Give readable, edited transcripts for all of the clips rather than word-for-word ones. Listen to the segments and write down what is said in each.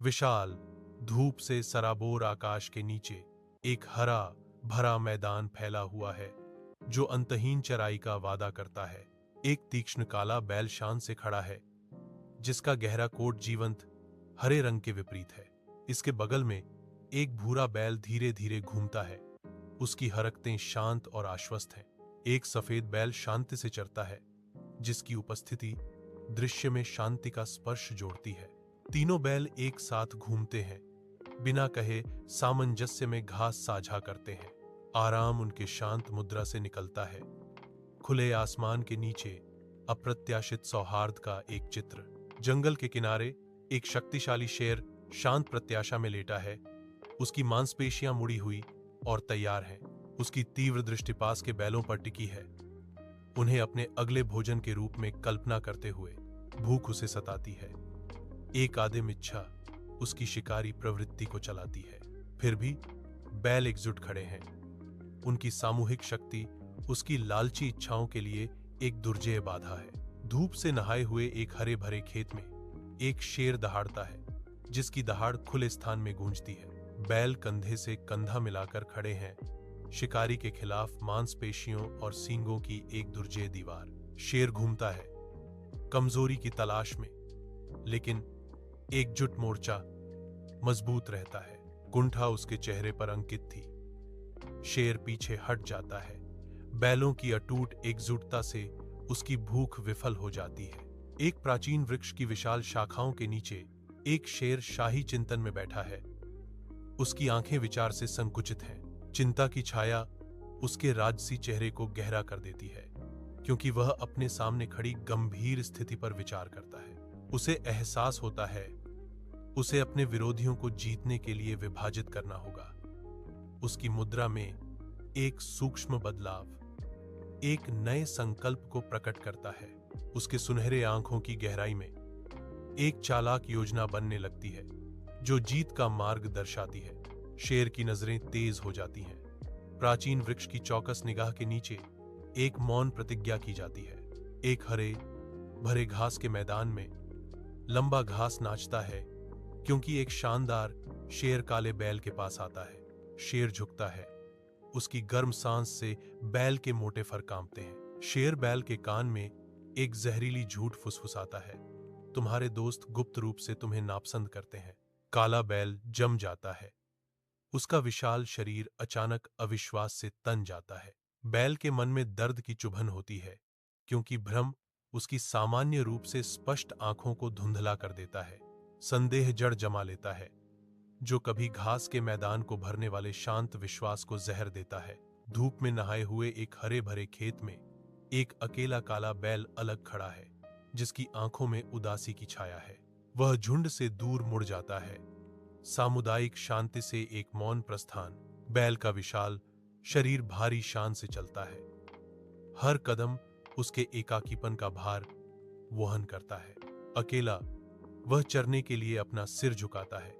विशाल धूप से सराबोर आकाश के नीचे एक हरा भरा मैदान फैला हुआ है जो अंतहीन चराई का वादा करता है। एक तीक्ष्ण काला बैल शान से खड़ा है जिसका गहरा कोट जीवंत हरे रंग के विपरीत है। इसके बगल में एक भूरा बैल धीरे धीरे घूमता है। उसकी हरकतें शांत और आश्वस्त हैं। एक सफेद बैल शांति से चरता है जिसकी उपस्थिति दृश्य में शांति का स्पर्श जोड़ती है। तीनों बैल एक साथ घूमते हैं, बिना कहे सामंजस्य में घास साझा करते हैं। आराम उनके शांत मुद्रा से निकलता है। खुले आसमान के नीचे अप्रत्याशित सौहार्द का एक चित्र। जंगल के किनारे एक शक्तिशाली शेर शांत प्रत्याशा में लेटा है। उसकी मांसपेशियां मुड़ी हुई और तैयार हैं। उसकी तीव्र दृष्टि पास के बैलों पर टिकी है, उन्हें अपने अगले भोजन के रूप में कल्पना करते हुए। भूख उसे सताती है, एक आदिम इच्छा उसकी शिकारी प्रवृत्ति को चलाती है। फिर भी बैल एकजुट खड़े हैं। उनकी सामूहिक शक्ति उसकी लालची इच्छाओं के लिए एक दुर्जेय बाधा है। धूप से नहाए हुए एक हरे भरे खेत में एक शेर दहाड़ता है जिसकी दहाड़ खुले स्थान में गूंजती है। बैल कंधे से कंधा मिलाकर खड़े हैं, शिकारी के खिलाफ मांसपेशियों और सींगों की एक दुर्जेय दीवार। शेर घूमता है कमजोरी की तलाश में, लेकिन एकजुट मोर्चा मजबूत रहता है। कुंठा उसके चेहरे पर अंकित थी। शेर पीछे हट जाता है। बैलों की अटूट एकजुटता से उसकी भूख विफल हो जाती है। एक प्राचीन वृक्ष की विशाल शाखाओं के नीचे एक शेर शाही चिंतन में बैठा है। उसकी आंखें विचार से संकुचित हैं। चिंता की छाया उसके राजसी चेहरे को गहरा कर देती है, क्योंकि वह अपने सामने खड़ी गंभीर स्थिति पर विचार करता है। उसे एहसास होता है उसे अपने विरोधियों को जीतने के लिए विभाजित करना होगा। उसकी मुद्रा में एक सूक्ष्म बदलाव एक नए संकल्प को प्रकट करता है। उसके सुनहरे आंखों की गहराई में एक चालाक योजना बनने लगती है जो जीत का मार्ग दर्शाती है। शेर की नजरें तेज हो जाती हैं। प्राचीन वृक्ष की चौकस निगाह के नीचे एक मौन प्रतिज्ञा की जाती है। एक हरे भरे घास के मैदान में लंबा घास नाचता है, क्योंकि एक शानदार शेर काले बैल के पास आता है। शेर झुकता है, उसकी गर्म सांस से बैल के मोटे फर कांपते हैं। शेर बैल के कान में एक जहरीली झूठ फुसफुसाता है, तुम्हारे दोस्त गुप्त रूप से तुम्हें नापसंद करते हैं। काला बैल जम जाता है। उसका विशाल शरीर अचानक अविश्वास से तन जाता है। बैल के मन में दर्द की चुभन होती है, क्योंकि भ्रम उसकी सामान्य रूप से स्पष्ट आंखों को धुंधला कर देता है। संदेह जड़ जमा लेता है, जो कभी घास के मैदान को भरने वाले शांत विश्वास को जहर देता है। धूप में नहाए हुए एक हरे भरे खेत में एक अकेला काला बैल अलग खड़ा है, जिसकी आंखों में उदासी की छाया है। वह झुंड से दूर मुड़ जाता है। सामुदायिक शांति से एक मौन प्रस्थान। बैल का विशाल शरीर भारी शान से चलता है। हर कदम उसके एकाकीपन का भार वहन करता है। अकेला वह चरने के लिए अपना सिर झुकाता है।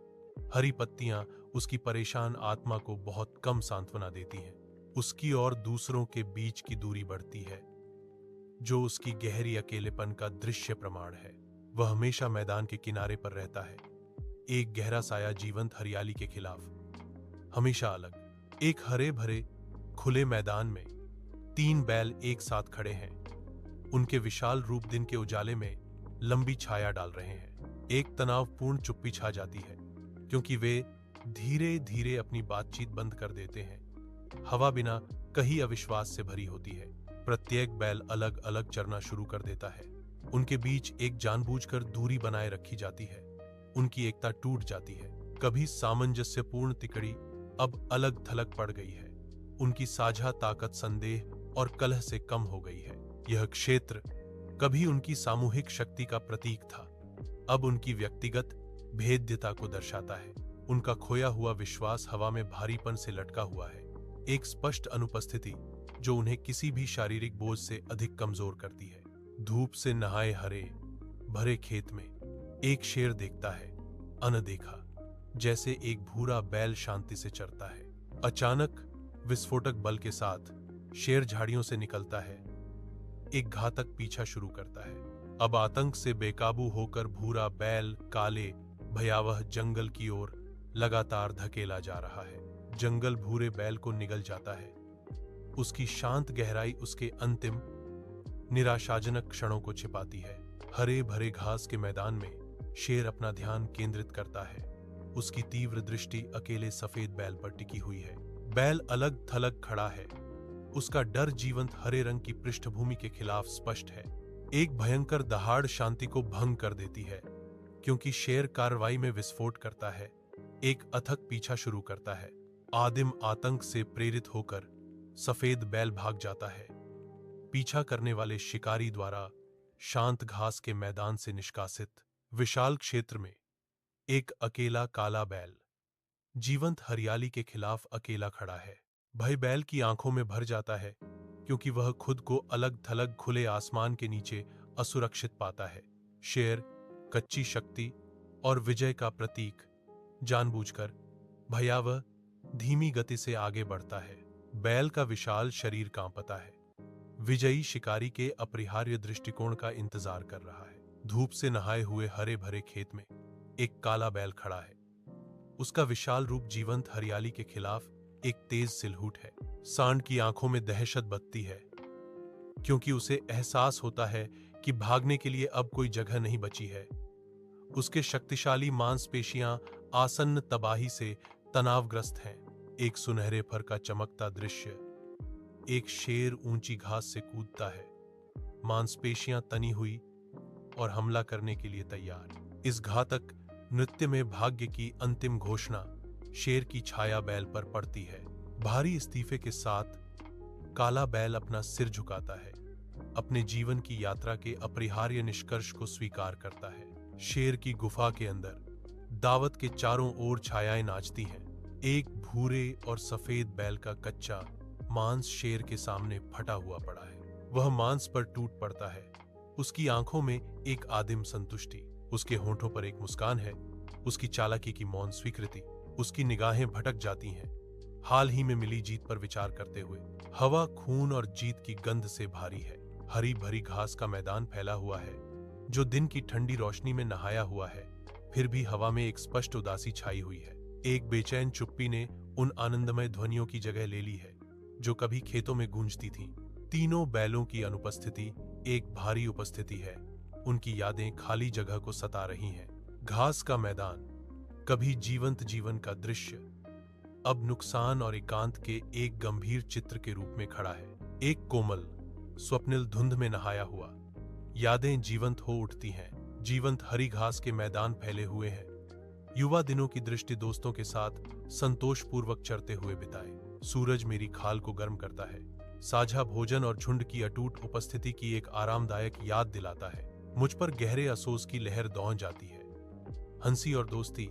हरी पत्तियां उसकी परेशान आत्मा को बहुत कम सांत्वना देती हैं। उसकी और दूसरों के बीच की दूरी बढ़ती है, जो उसकी गहरी अकेलेपन का दृश्य प्रमाण है। वह हमेशा मैदान के किनारे पर रहता है, एक गहरा साया जीवंत हरियाली के खिलाफ, हमेशा अलग। एक हरे भरे खुले मैदान में तीन बैल एक साथ खड़े हैं। उनके विशाल रूप दिन के उजाले में लंबी छाया डाल रहे हैं। एक तनावपूर्ण चुप्पी छा जाती है, क्योंकि वे धीरे धीरे अपनी बातचीत बंद कर देते हैं। हवा बिना कहीं अविश्वास से भरी होती है। प्रत्येक बैल अलग अलग चरना शुरू कर देता है। उनके बीच एक जानबूझकर दूरी बनाए रखी जाती है। उनकी एकता टूट जाती है। कभी सामंजस्यपूर्ण तिकड़ी अब अलग थलग पड़ गई है। उनकी साझा ताकत संदेह और कलह से कम हो गई है। यह क्षेत्र कभी उनकी सामूहिक शक्ति का प्रतीक था, अब उनकी व्यक्तिगत भेद्यता को दर्शाता है। उनका खोया हुआ विश्वास हवा में भारीपन से लटका हुआ है, एक स्पष्ट अनुपस्थिति जो उन्हें किसी भी शारीरिक बोझ से अधिक कमजोर करती है। धूप से नहाए हरे भरे खेत में एक शेर देखता है, अनदेखा, जैसे एक भूरा बैल शांति से चरता है। अचानक विस्फोटक बल के साथ शेर झाड़ियों से निकलता है, एक घातक पीछा शुरू करता है। अब आतंक से बेकाबू होकर भूरा बैल काले भयावह जंगल की ओर लगातार धकेला जा रहा है। जंगल भूरे बैल को निगल जाता है। उसकी शांत गहराई उसके अंतिम निराशाजनक क्षणों को छिपाती है। हरे भरे घास के मैदान में शेर अपना ध्यान केंद्रित करता है। उसकी तीव्र दृष्टि अकेले सफेद बैल पर टिकी हुई है। बैल अलग थलग खड़ा है। उसका डर जीवंत हरे रंग की पृष्ठभूमि के खिलाफ स्पष्ट है। एक भयंकर दहाड़ शांति को भंग कर देती है, क्योंकि शेर कार्रवाई में विस्फोट करता है, एक अथक पीछा शुरू करता है। आदिम आतंक से प्रेरित होकर सफेद बैल भाग जाता है, पीछा करने वाले शिकारी द्वारा शांत घास के मैदान से निष्कासित। विशाल क्षेत्र में एक अकेला काला बैल जीवंत हरियाली के खिलाफ अकेला खड़ा है। भय बैल की आंखों में भर जाता है, क्योंकि वह खुद को अलग थलग खुले आसमान के नीचे असुरक्षित पाता है। शेर कच्ची शक्ति और विजय का प्रतीक जानबूझकर भयावह धीमी गति से आगे बढ़ता है। बैल का विशाल शरीर कांपता है, विजयी शिकारी के अपरिहार्य दृष्टिकोण का इंतजार कर रहा है। धूप से नहाए हुए हरे भरे खेत में एक काला बैल खड़ा है। उसका विशाल रूप जीवंत हरियाली के खिलाफ एक तेज सिलहूट है। सांड की आंखों में दहशत बत्ती है, क्योंकि उसे एहसास होता है कि भागने के लिए अब कोई जगह नहीं बची है। उसके शक्तिशाली मांसपेशियां आसन्न तबाही से तनावग्रस्त हैं। एक सुनहरे फर का चमकता दृश्य। एक शेर ऊंची घास से कूदता है, मांसपेशियां तनी हुई और हमला करने के लिए तैयार। इस घातक नृत्य में भाग्य की अंतिम घोषणा शेर की छाया बैल पर पड़ती है। भारी इस्तीफे के साथ काला बैल अपना सिर झुकाता है, अपने जीवन की यात्रा के अपरिहार्य निष्कर्ष को स्वीकार करता है। शेर की गुफा के अंदर दावत के चारों ओर छायाएं नाचती हैं। एक भूरे और सफेद बैल का कच्चा मांस शेर के सामने फटा हुआ पड़ा है। वह मांस पर टूट पड़ता है। उसकी आंखों में एक आदिम संतुष्टि, उसके होठों पर एक मुस्कान है, उसकी चालाकी की मौन स्वीकृति। उसकी निगाहें भटक जाती हैं, हाल ही में मिली जीत पर विचार करते हुए। हवा खून और जीत की गंध से भारी है। हरी भरी घास का मैदान फैला हुआ है, जो दिन की ठंडी रोशनी में नहाया हुआ है। फिर भी हवा में एक स्पष्ट उदासी छाई हुई है। एक बेचैन चुप्पी ने उन आनंदमय ध्वनियों की जगह ले ली है जो कभी खेतों में गूंजती थीं। तीनों बैलों की अनुपस्थिति एक भारी उपस्थिति है। उनकी यादें खाली जगह को सता रही हैं। घास का मैदान, कभी जीवंत जीवन का दृश्य, अब नुकसान और एकांत के एक गंभीर चित्र के रूप में खड़ा है। एक कोमल स्वप्निल धुंध में नहाया हुआ। यादें जीवंत हो उठती हैं। जीवंत हरी घास के मैदान फैले हुए हैं। युवा दिनों की दृष्टि दोस्तों के साथ संतोषपूर्वक चरते हुए बिताए। सूरज मेरी खाल को गर्म करता है। साझा भोजन और झुंड की अटूट उपस्थिति की एक आरामदायक याद दिलाता है। मुझ पर गहरे अफसोस की लहर दौड़ जाती है। हंसी और दोस्ती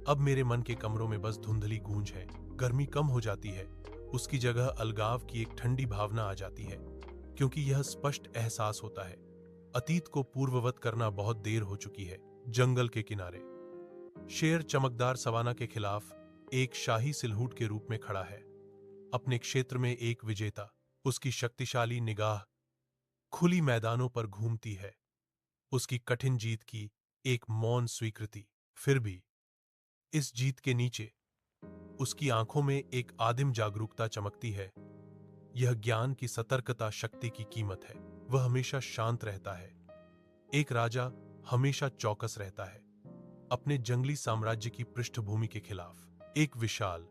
अब मेरे मन के कमरों में बस धुंधली गूंज है। गर्मी कम हो जाती है, उसकी जगह अलगाव की एक ठंडी भावना आ जाती है, क्योंकि यह स्पष्ट एहसास होता है अतीत को पूर्ववत करना बहुत देर हो चुकी है। जंगल के किनारे शेर चमकदार सवाना के खिलाफ एक शाही सिलहूट के रूप में खड़ा है, अपने क्षेत्र में एक विजेता। उसकी शक्तिशाली निगाह खुली मैदानों पर घूमती है, उसकी कठिन जीत की एक मौन स्वीकृति। फिर भी इस जीत के नीचे उसकी आंखों में एक आदिम जागरूकता चमकती है। यह ज्ञान की सतर्कता शक्ति की कीमत है। वह हमेशा शांत रहता है। एक राजा हमेशा चौकस रहता है, अपने जंगली साम्राज्य की पृष्ठभूमि के खिलाफ। एक विशाल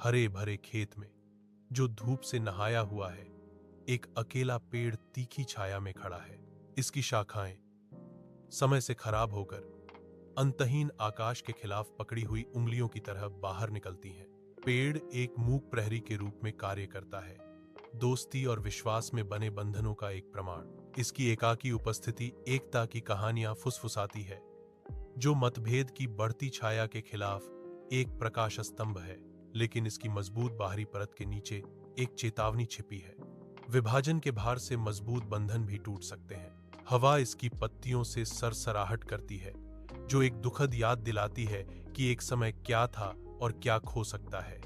हरे भरे खेत में जो धूप से नहाया हुआ है, एक अकेला पेड़ तीखी छाया में खड़ा है। इसकी शाखाएं समय से खराब होकर अंतहीन आकाश के खिलाफ पकड़ी हुई उंगलियों की तरह बाहर निकलती हैं। पेड़ एक मूक प्रहरी के रूप में कार्य करता है, दोस्ती और विश्वास में बने बंधनों का एक प्रमाण। इसकी एकाकी उपस्थिति एकता की कहानियां फुसफुसाती है, जो मतभेद की बढ़ती छाया के खिलाफ एक प्रकाश स्तंभ है। लेकिन इसकी मजबूत बाहरी परत के नीचे एक चेतावनी छिपी है। विभाजन के भार से मजबूत बंधन भी टूट सकते हैं। हवा इसकी पत्तियों से सरसराहट करती है, जो एक दुखद याद दिलाती है कि एक समय क्या था और क्या खो सकता है।